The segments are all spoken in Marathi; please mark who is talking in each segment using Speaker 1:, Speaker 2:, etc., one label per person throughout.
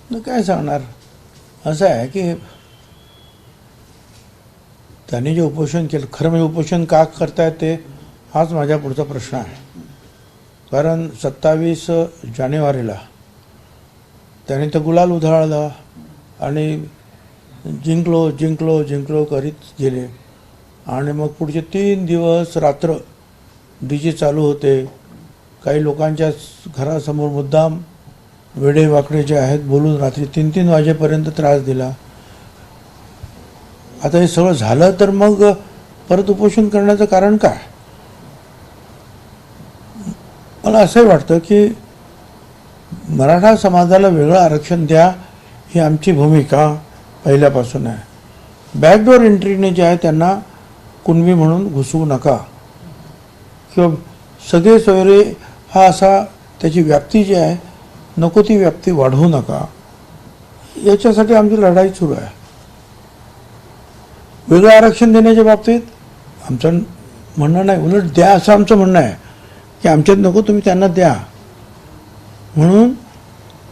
Speaker 1: काय सांगणार. असं आहे की त्यांनी जे उपोषण केलं, खरं म्हणजे उपोषण का करतायत ते हाच माझ्या पुढचा प्रश्न आहे. कारण 27 जानेवारीला त्यांनी तर गुलाल उधळला आणि जिंकलो जिंकलो जिंकलो करीत गेले. आणि मग पुढचे 3 दिवस रात्र डीजे चालू होते. काही लोकांच्या घरासमोर मुद्दाम वेडे वाकडे जे आहेत बोलून रात्री 3-3 वाजेपर्यंत त्रास दिला. आता हे सगळं झालं तर मग परत उपोषण करण्याचं कारण काय. मला असंही वाटतं की मराठा समाजाला वेगळं आरक्षण द्या ही आमची भूमिका पहिल्यापासून आहे. बॅकडोर एंट्रीने जे आहे त्यांना कुणबी म्हणून घुसवू नका किंवा सगळे सोयरे हा असा त्याची व्याप्ती जी आहे नको ती व्याप्ती वाढवू नका. याच्यासाठी आमची लढाई सुरू आहे. वेगळं आरक्षण देण्याच्या बाबतीत आमचं म्हणणं नाही, उलट द्या असं आमचं म्हणणं आहे की आमच्यात नको तुम्ही त्यांना द्या. म्हणून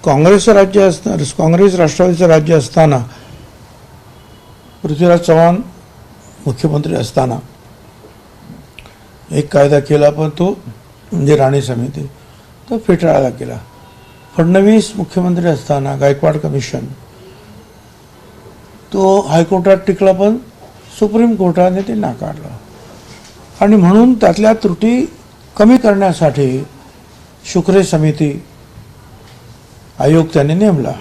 Speaker 1: काँग्रेसचं राज्य असताना, काँग्रेस राष्ट्रवादीचं राज्य असताना, पृथ्वीराज चव्हाण मुख्यमंत्री असताना एक कायदा केला, पण तो म्हणजे राणे समिती तो फेटाळला गेला. फडणवीस मुख्यमंत्री असताना गायकवाड कमिशन तो हायकोर्टात टिकला, पण सुप्रीम कोर्टाने ते नाकारलं. आणि म्हणून त्यातल्या त्रुटी कमी करण्यासाठी शुक्रे समिती आयोग त्याने नेमला.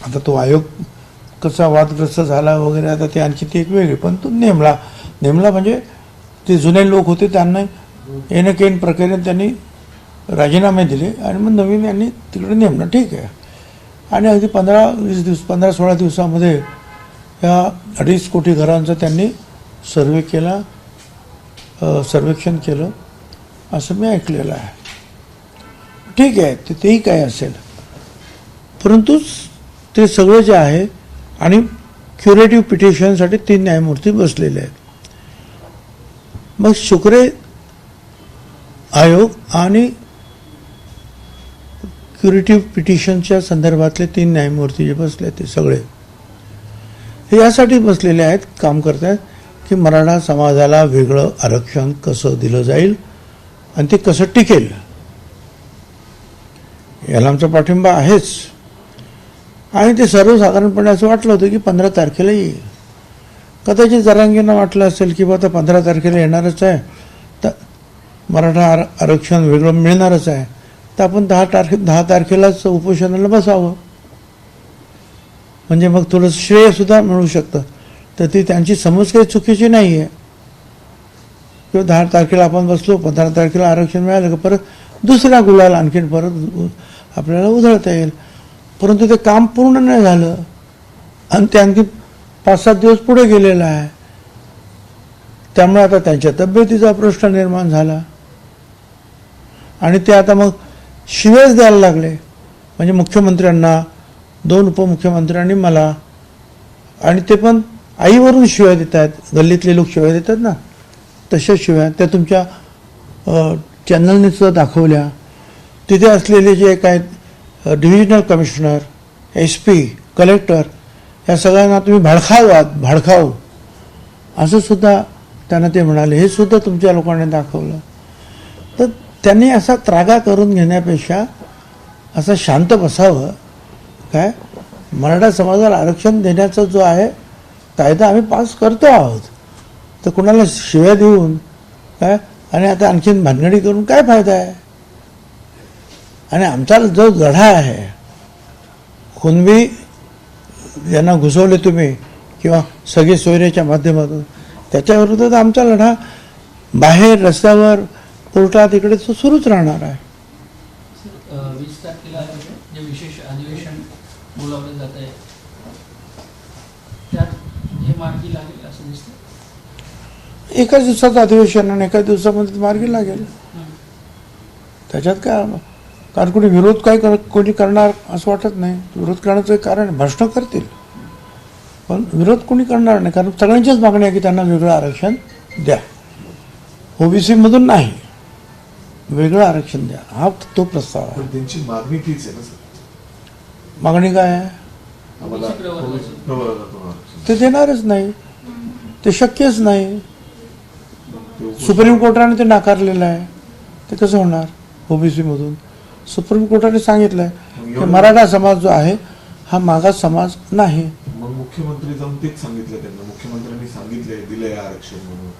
Speaker 1: आता तो आयोग कसा वादग्रस्त झाला वगैरे आता ते आणखी ती एक वेगळी, पण तो नेमला म्हणजे ते जुने लोक होते त्यांना एनकेन प्रकारे त्यांनी राजीनामे दिले आणि मग नवीन यांनी तिकडे नेमलं. ठीक आहे. आणि अगदी 15-20 दिवस 15-16 दिवसामध्ये या 2.5 कोटी घरांचं त्यांनी सर्वे केला, सर्वेक्षण केलं असं मी ऐकलेलं आहे. ठीक आहे, तेही काय असेल, परंतु ते सगळं जे आहे आणि क्युरेटिव्ह पिटिशनसाठी 3 न्यायमूर्ती बसलेले आहेत. मग शुक्रे आयोग आणि क्युरेटिव्ह पिटिशनच्या संदर्भातले 3 न्यायमूर्ती जे बसले ते सगळे हे यासाठी बसलेले आहेत, काम करत आहेत की मराठा समाजाला वेगळं आरक्षण कसं दिलं जाईल आणि ते कसं टिकेल. याला आमचा पाठिंबा आहेच. आणि ते सर्वसाधारणपणे असं वाटलं होतं की 15 तारखेला येईल. कदाचित जरांगेंना वाटलं असेल की आता 15 तारखेला येणारच आहे तर मराठा आरक्षण वेगळं मिळणारच आहे, तर आपण 10 तारखेलाच उपोषणाला बसावं, म्हणजे मग थोडं श्रेयसुद्धा मिळू शकतं. तर ती त्यांची समज काही चुकीची नाही आहे. किंवा 10 तारखेला आपण बसलो, 15 तारखेला आरक्षण मिळालं का परत दुसरा गुलाल आणखीन परत आपल्याला उधळता येईल. परंतु ते काम पूर्ण नाही झालं आणि ते आणखी 5-7 दिवस पुढे गेलेला आहे. त्यामुळे आता त्यांच्या तब्येतीचा प्रश्न निर्माण झाला आणि ते आता मग शिवेच द्यायला लागले. म्हणजे मुख्यमंत्र्यांना, 2 उपमुख्यमंत्र्यांनी मला, आणि ते पण आईवरून शिव्या देत आहेत. गल्लीतले लोक शिव्या देतात ना, तशा शिव्या त्या तुमच्या चॅनलने सुद्धा दाखवल्या. तिथे असलेले जे काय डिव्हिजनल कमिशनर, SP, कलेक्टर या सगळ्यांना तुम्ही भाडखाऊ असं सुद्धा त्यांना ते म्हणाले. हे सुद्धा तुमच्या लोकांनी दाखवलं. तर त्यांनी असा त्रागा करून घेण्यापेक्षा असं शांत बसावं. काय मराठा समाजाला आरक्षण देण्याचा जो आहे कायदा आम्ही पास करतो आहोत, तर कुणाला शिव्या देऊन काय आणि आता आणखीन भानगडी करून काय फायदा आहे. आणि आमचा जो लढा आहे, कुणबी यांना घुसवले तुम्ही किंवा सगळे सोयरेच्या माध्यमातून, त्याच्याविरोधात आमचा लढा बाहेर रस्त्यावर कोर्टात इकडे तो सुरूच राहणार आहे.
Speaker 2: 20 तारखेला जे विशेष अधिवेशन बोलावलं जात आहे त्यात हे मार्गी लागेल असं दिसतं.
Speaker 1: एकाच दिवसाचं अधिवेशन आणि एका दिवसामध्ये मार्गी लागेल. त्याच्यात काय, कारण कोणी विरोध कोणी करणार असं वाटत नाही. विरोध करण्याचं कारण भाषणं करतील, पण विरोध कोणी करणार नाही. कारण सगळ्यांचीच मागणी आहे की त्यांना वेगळं आरक्षण द्या, OBC मधून नाही, वेगळं आरक्षण द्या, हा तो प्रस्ताव आहे.
Speaker 3: त्यांची मागणी तीच आहे ना सर.
Speaker 1: मागणी काय आहे?
Speaker 3: आम्हाला प्रवर्गातून आरक्षण.
Speaker 1: ते देणारच नाही, ते शक्यच नाही.
Speaker 3: ते
Speaker 1: सुप्रीम कोर्टाने ते नाकारलेलं आहे. ते कसं होणार ओबीसी मधून? सुप्रीम कोर्टाने सांगितलंय की मराठा समाज जो आहे हा मागास समाज नाही.
Speaker 3: मग मुख्यमंत्री जाऊन तेच सांगितलं त्यांना. मुख्यमंत्र्यांनी सांगितले दिलंय आरक्षण म्हणून,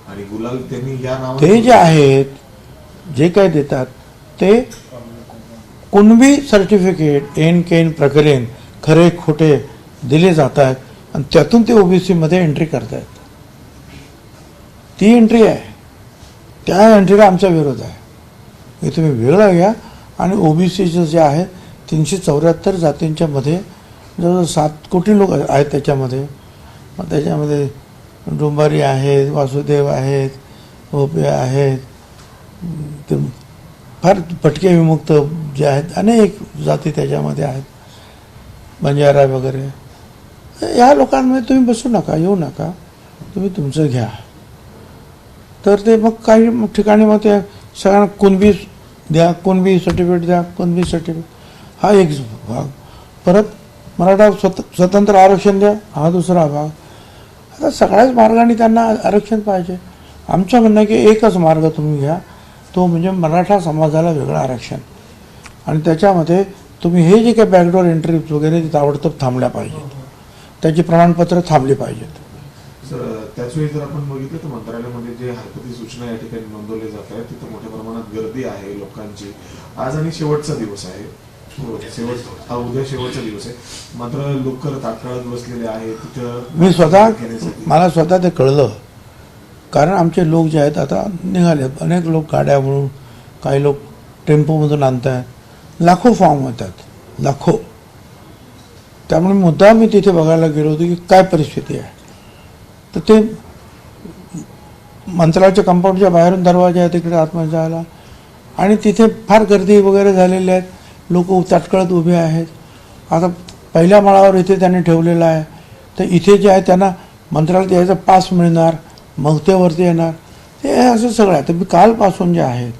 Speaker 3: आणि गुलाल त्यांनी या नावाने
Speaker 1: ते जे आहेत, जे काय देतात ते कुणबी सर्टिफिकेट एन केन प्रकरण खरे खोटे दिले जातात आणि त्यातून ते ओबीसी मध्ये एंट्री करतायत. ती एंट्री आहे, त्या एंट्रीला आमचा विरोध आहे. हे तुम्ही वेगळं घ्या. आणि ओबीसीचं जे आहे 374 जातींच्या मध्ये जवळजवळ 7 कोटी लोक आहेत त्याच्यामध्ये. मग त्याच्यामध्ये डोंबारी आहेत, वासुदेव आहेत, ओपे आहेत, ते फार भटके विमुक्त जे आहेत अनेक जाती त्याच्यामध्ये आहेत, बंजारा वगैरे. या लोकांमध्ये तुम्ही बसू नका, येऊ नका, तुम्ही तुमचं घ्या. तर ते मग काही ठिकाणी मग ते सगळ्यांना कुणबी द्या, कुणबी सर्टिफिकेट द्या, कुणबी सर्टिफिकेट हा एक भाग. परत मराठा स्वतंत्र आरक्षण द्या हा दुसरा भाग. आता सगळ्याच मार्गाने त्यांना आरक्षण पाहिजे. आमचं म्हणणं आहे की एकच मार्ग तुम्ही घ्या, तो म्हणजे मराठा समाजाला वेगळं आरक्षण. आणि त्याच्यामध्ये तुम्ही हे जे काही बॅकडोर एंट्रीज वगैरे ताबडतोब थांबल्या पाहिजेत, त्याची प्रमाणपत्र थांबली पाहिजेत.
Speaker 3: सर, त्याचवेळी जर आपण बघितलं तर मंत्रालयामध्ये जे हरकती सूचना या ठिकाणी नोंदवल्या जात आहेत तिथं मोठ्या प्रमाणात गर्दी आहे लोकांची. आज आणि शेवटचा दिवस आहे, हा उद्या शेवटचा दिवस आहे, मात्र लोक तात्काळात बसलेले आहेत तिथं.
Speaker 1: मी मला स्वतः ते कळलं, कारण आमचे लोक जे आहेत आता निघाले. अनेक लोक गाड्यावरून, काही लोक टेम्पोमधून आणतात, लाखो फॉर्म होतात, लाखो. त्यामुळे मुद्दा मी तिथे बघायला गेलो होतो की काय परिस्थिती आहे. तर ते मंत्रालयाच्या कंपाऊंडच्या बाहेरून दरवाजा आहे तिकडे आतमध्ये जायला, आणि तिथे फार गर्दी वगैरे झालेली आहेत. लोक ताटकळत उभे आहेत. आता पहिल्या माळावर इथे त्यांनी ठेवलेलं आहे, तर इथे जे आहे त्यांना मंत्रालयात यायचा पास मिळणार, मग ते वरती येणार. ते असं सगळं आहे. तर मी कालपासून जे आहेत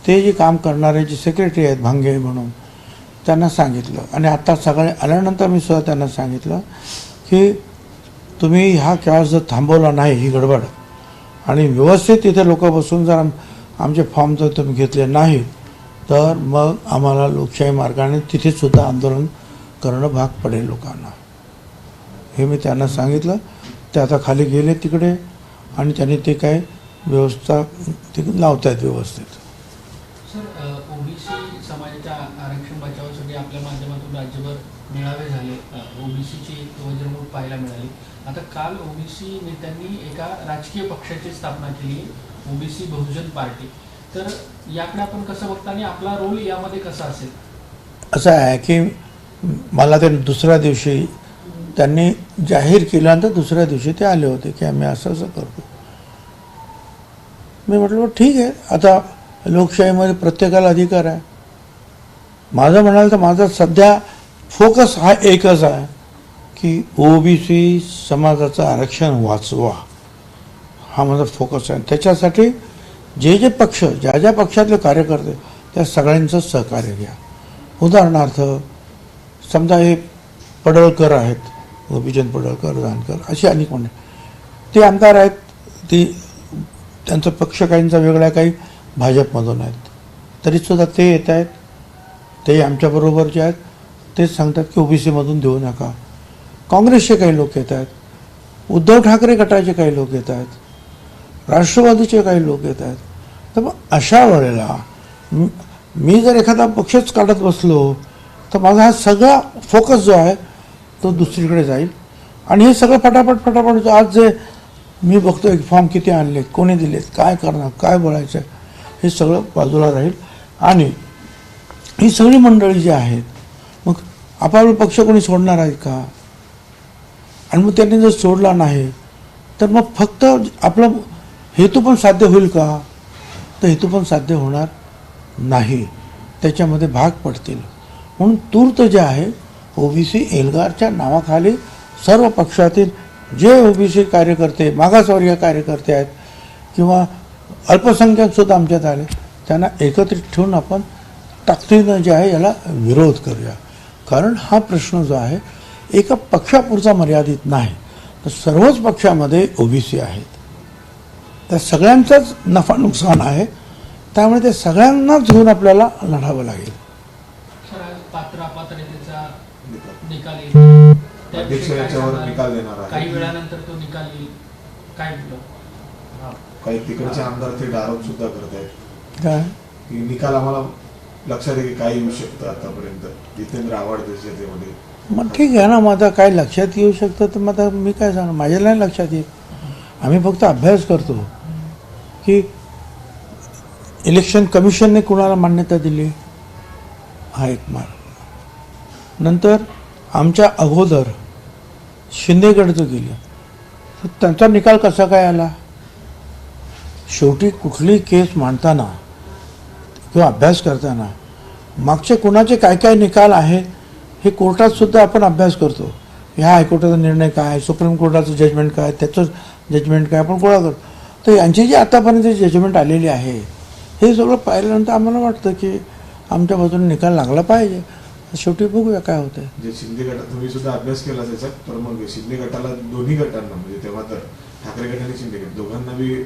Speaker 1: ते जे काम करणारे जे सेक्रेटरी आहेत भांगे म्हणून, त्यांना सांगितलं. आणि आता सगळे आल्यानंतर मी सुद्धा त्यांना सांगितलं की तुम्ही ह्या केव्हाच जर थांबवला नाही ही गडबड, आणि व्यवस्थित तिथे लोक बसून जर आमचे फॉर्म जर तुम्ही घेतले नाही तर मग आम्हाला लोकशाही मार्गाने तिथे सुद्धा आंदोलन करणं भाग पडेल लोकांना. हे मी त्यांना सांगितलं. ते आता खाली गेले तिकडे आणि त्यांनी ते काय व्यवस्था ते लावत आहेत व्यवस्थित.
Speaker 2: सर, ओबीसी समाजाच्या आरक्षण बचावासाठी आपल्या माध्यमातून राज्यभर मेळावे झाले, ओबीसीची वज्रमूठ पाहायला मिळाली. आता काल ओबीसी नेत्यांनी एका राजकीय पक्षाची स्थापना केली, ओबीसी बहुजन पार्टी. तर याकडे आपण कसं बघता आणि आपला रोल यामध्ये कसा असेल?
Speaker 1: असं आहे की मला ते दुसऱ्या दिवशी त्यांनी जाहीर केल्यानंतर दुसऱ्या दिवशी ते आले होते की आम्ही असं असं करतो. मी म्हटलं ठीक आहे, आता लोकशाहीमध्ये प्रत्येकाला अधिकार आहे. माझं म्हणाल तर माझा सध्या फोकस हा एकच आहे की ओबीसी समाजाचं आरक्षण वाचवा, हा माझा फोकस आहे. त्याच्यासाठी जे जे पक्ष, ज्या ज्या पक्षातले कार्यकर्ते, त्या सगळ्यांचं सहकार्य घ्या. उदाहरणार्थ समजा हे पडळकर आहेत, गोपीचंद पडळकर, जानकर, असे अनेक कोणी ते आमदार आहेत. त्यांचा पक्ष काहींचा वेगळा, काही भाजपमधून आहेत, तरीसुद्धा ते येत आहेत. ते आमच्याबरोबर जे आहेत तेच सांगतात की ओबीसीमधून देऊ नका. काँग्रेसचे काही लोक येत आहेत, उद्धव ठाकरे गटाचे काही लोक येत आहेत, राष्ट्रवादीचे काही लोक येत आहेत. तर मग अशा वेळेला मी जर एखादा पक्षच काढत बसलो तर माझा हा सगळा फोकस जो आहे तो दुसरीकडे जाईल. आणि हे सगळं फटाफट फटाफट आज जे मी बघतोय फॉर्म किती आणले, कोणी दिलेत, काय करणार, काय बोलायचं, हे सगळं बाजूला राहील. आणि ही सगळी मंडळी जी आहेत मग आपापला पक्ष कोणी सोडणार आहेत का? आणि मग त्यांनी जर सोडला नाही तर मग फक्त आपला हेतू पण साध्य होईल का? तर हेतू पण साध्य होणार नाही, त्याच्यामध्ये भाग पडतील. म्हणून तूर्त जे आहे ओबीसी एल्गारच्या नावाखाली सर्व पक्षातील जे ओबीसी कार्यकर्ते, मागासवर्गीय कार्यकर्ते आहेत किंवा अल्पसंख्याक सुद्धा आमच्यात आले, त्यांना एकत्रित ठेवून आपण ताकदीनं जे आहे याला विरोध करूया. कारण हा प्रश्न जो आहे एका पक्षापुरता मर्यादित नाही, तर सर्वच पक्षामध्ये ओबीसी आहेत, त्या सगळ्यांचाच नफा नुकसान आहे, त्यामुळे ते सगळ्यांनाच घेऊन आपल्याला लढावं लागेल.
Speaker 2: सर, आज पात्र अपात्रतेचा निकाल येईल, त्याविषयी
Speaker 3: अध्यक्ष
Speaker 2: काय
Speaker 3: याच्यावर
Speaker 2: सांगणार?
Speaker 3: निकाल देणार आहे.
Speaker 2: काही वेळानंतर तो निकाल येईल, काय म्हटलं?
Speaker 3: काही तिकडचे आमदार थेट आरोप सुद्धा करत आहेत
Speaker 1: काय
Speaker 3: की निकाल आम्हाला लक्षात आहे की काय येऊ शकतं आतापर्यंत जितेंद्र आव्हाड देशामध्ये.
Speaker 1: मग ठीक आहे ना, मग आता काय लक्षात येऊ शकतं, तर मग आता मी काय सांगणार, माझ्या नाही लक्षात येईल. आम्ही फक्त अभ्यास करतो की इलेक्शन कमिशनने कुणाला मान्यता दिली, हा एक मार्ग. नंतर आमच्या अगोदर शिंदेगडचं गेलं, तर त्यांचा निकाल कसा काय आला. शेवटी कुठली केस मांडताना किंवा अभ्यास करताना मागचे कुणाचे काय काय निकाल आहेत हे कोर्टात सुद्धा आपण अभ्यास करतो. ह्या हायकोर्टाचा निर्णय काय, सुप्रीम कोर्टाचं जजमेंट काय, त्याचं जजमेंट काय, आपण गोळा करतो. तर यांची जी आतापर्यंत जजमेंट आलेली आहे हे सगळं पाहिल्यानंतर आम्हाला वाटतं की आमच्या बाजूने निकाल लागला पाहिजे. शेवटी बघूया काय होतंय.
Speaker 3: जे शिंदे गटात तुम्ही सुद्धा अभ्यास केला त्याच्यात, तर मग शिंदे गटाला दोन्ही गटांना म्हणजे तेव्हा तर ठाकरे गट आणि शिंदे गट दोघांना बी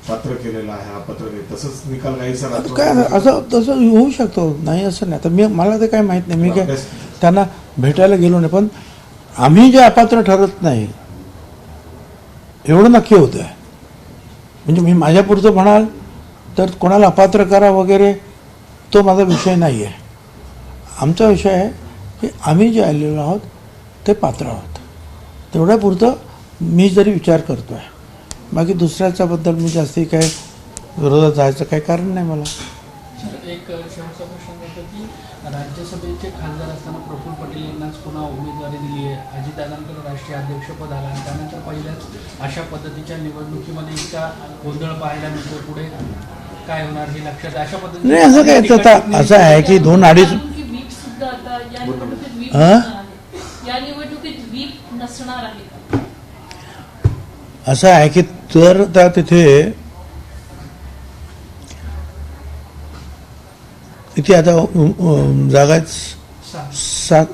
Speaker 3: पात्र केलेलं आहे, अपात्र नाही, तसंच निकाल काहीसा
Speaker 1: आता काय असं तसं होऊ शकतो, नाही असं नाही. आता मला ते काय माहीत नाही, मी काय त्यांना भेटायला गेलो नाही, पण आम्ही जे अपात्र ठरत नाही एवढं नक्की होतं आहे. म्हणजे मी माझ्यापुरतं म्हणाल तर कोणाला अपात्र करा वगैरे तो माझा विषय नाही आहे. आमचा विषय आहे की आम्ही जे आलेलो आहोत ते पात्र आहोत, तेवढ्यापुरतं मी जरी विचार करतो आहे. बाकी दुसऱ्याच्याबद्दल मी जास्ती काय विरोधात जायचं काही कारण नाही मला.
Speaker 2: सर, एक शेवटचा प्रश्न होता की राज्यसभेचे खासदार असताना प्रफुल्ल पटेल यांनाच पुन्हा उमेदवारी दिली आहे. अजितदादांकडे राष्ट्रीय अध्यक्षपद आला आणि त्यानंतर पहिल्याच अशा पद्धतीच्या निवडणुकीमध्ये इतका गोंधळ पाहायला मिळतो. पुढे काय होणार हे लक्षात अशा पद्धतीने
Speaker 1: नाही असं काय, आता असं आहे की 2-2.5
Speaker 4: वीप सुद्धा आता या निवडणुकीत वीप
Speaker 1: हा?
Speaker 4: नसणार आहे. या निवडणुकीत वीप नसणार आहे का?
Speaker 1: असं आहे की तर त्या तिथे किती आता जागा आहेत, 7,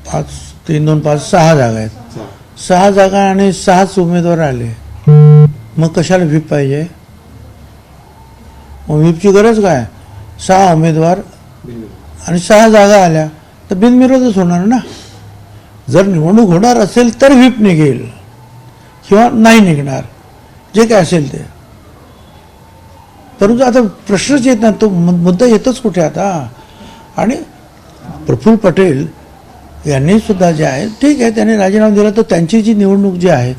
Speaker 1: 5, 3, 2, 5, 6 जागा आहेत. 6 जागा आणि 6च उमेदवार आले, मग कशाला व्हीप पाहिजे. मग व्हीपची गरज काय. 6 उमेदवार आणि 6 जागा आल्या तर बिनविरोधच होणार ना. जर निवडणूक होणार असेल तर व्हीप निघेल किंवा नाही निघणार, जे काय असेल ते. परंतु आता प्रश्नच येत नाही, तो मुद्दा येतोच कुठे आता. आणि प्रफुल्ल पटेल यांनी सुद्धा जे आहे ठीक आहे, त्यांनी राजीनामा दिला, तर त्यांची जी निवडणूक जी आहे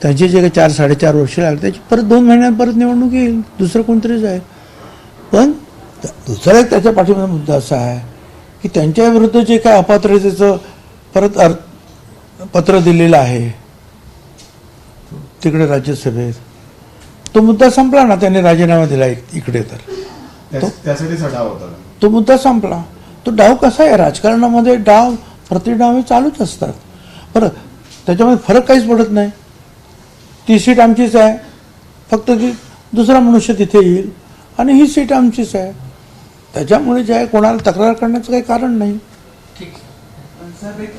Speaker 1: त्यांची जे काही 4-4.5 वर्ष लागली त्याची परत 2 महिन्यात परत निवडणूक येईल, दुसरं कोणतरीच आहे. पण दुसरा एक त्याच्या पाठीमागे मुद्दा असा आहे की त्यांच्या विरुद्ध जे काय अपात्रतेचं परत पत्र दिलेलं आहे तिकडे राज्यसभेत, तो मुद्दा संपला ना. त्याने राजीनामा दिला इकडे, तर
Speaker 3: त्यासाठीच हा डाव होता.
Speaker 1: तो मुद्दा संपला. तो डाव कसा आहे, राजकारणामध्ये डाव प्रतिडाव हे चालूच असतात. बरं, त्याच्यामध्ये फरक काहीच पडत नाही. ती सीट आमचीच आहे, फक्त की दुसरा मनुष्य तिथे येईल आणि ही सीट आमचीच आहे. त्याच्यामुळे जे आहे कोणाला तक्रार करण्याचं काही कारण नाही.
Speaker 2: ठीक.
Speaker 5: साहेब, एक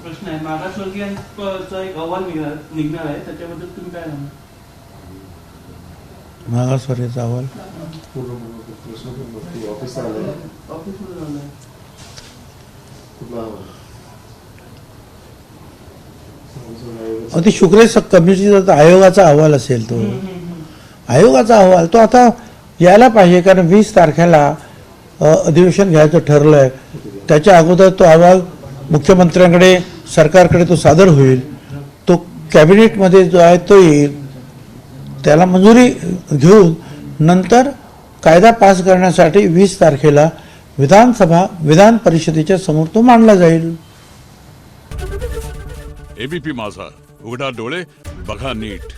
Speaker 5: प्रश्न आहे. मागासवर्गीयांचा एक अहवाल निघणार आहे, त्याच्याबद्दल तुम्ही काय म्हणता.
Speaker 1: मागासवर्गीयाचा अहवाल
Speaker 3: ऑफिसला आलं
Speaker 5: ऑफिसमध्ये झालं
Speaker 3: कुठला
Speaker 1: ते शुक्रे कमिटीचा आयोगाचा अहवाल असेल, तो आयोगाचा अहवाल तो आता यायला पाहिजे. कारण 20 तारखेला अधिवेशन घ्यायचं ठरलंय. त्याच्या अगोदर तो अहवाल मुख्यमंत्र्यांकडे सरकारकडे तो सादर होईल. तो कॅबिनेटमध्ये जो आहे तो येईल, त्याला मंजुरी घेऊन नंतर कायदा पास करण्यासाठी 20 तारखेला विधान परिषदेच्या समोर तो मांडला जाईल.
Speaker 6: एबीपी माझा, उघडा डोळे बघा नीट.